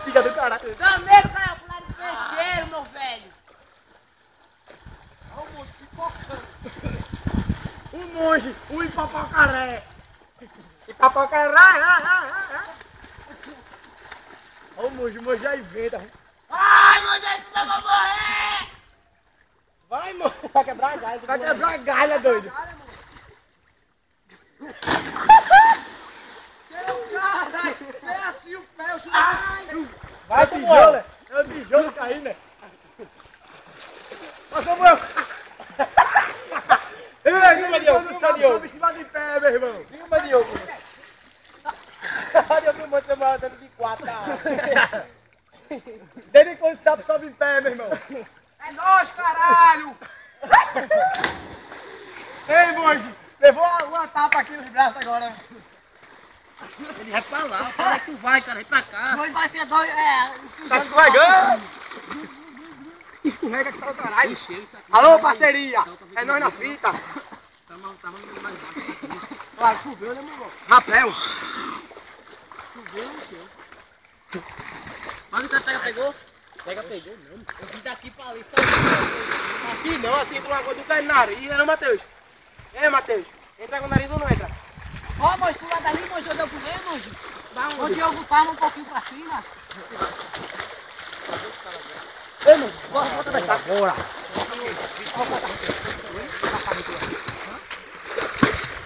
Espiga do caralho. Dá medo, cara, pular de peixeiro, meu velho. Olha o monge pipocando. O monge, o ipapocaré. Ipapocaré. Olha o monge já inventa. Ai, meu Deus, tu vai morrer. Vai, monge. Vai quebrar a galha. Vai quebrar a galha, doido. Caralho, é assim o pé, o churrasco. Vai, tijolo. É o tijolo caindo, né? Ó, Samuel. Ei, Diogo, sobe em cima de pé, meu irmão. Filma, Diogo. Olha o filmando Samuel andando de quatro. Desde quando o sapo sobe em pé, meu irmão. É nós, caralho. Ei, monge. Levou uma tapa aqui nos braços agora. Ele vai pra lá, para que tu vai, cara, vem pra cá. Hoje vai ser dois. Tá escorregando? Escorrega que sai o caralho. Alô, parceria. É nós na fita. Tá mais baixo. Claro, choveu, né, meu irmão? Rapel. Choveu, encheu. Mas o cara pegou? Pegou mesmo. Eu vim daqui pra ali, só Assim não, assim entra uma coisa do cai no nariz, né, Matheus? É, Matheus? Entra com o nariz ou não entra? Ó, moço, pula dali, moço, eu deu pro meio, moço. O Diogo tava um pouquinho pra cima. Ei, mano, bora começar agora.